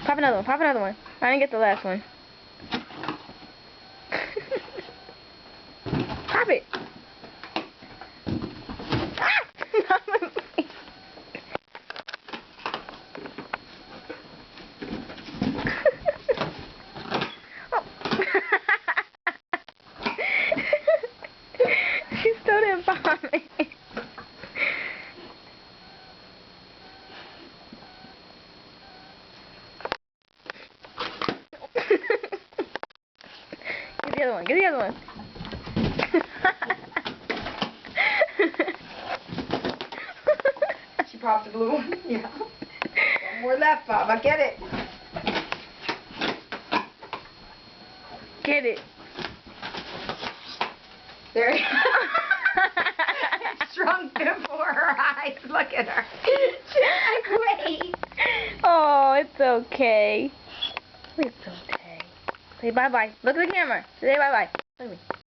Pop another one. Pop another one. I didn't get the last one. Pop it. Ah! She still didn't pop me. Get the other one. Get the other one. She popped the blue one. Yeah. One more left, Baba. Get it. Get it. There you go. It shrunk before her eyes. Look at her. She's like, wait. Oh, it's okay. It's okay. Say bye-bye. Look at the camera. Say bye-bye. Look at me.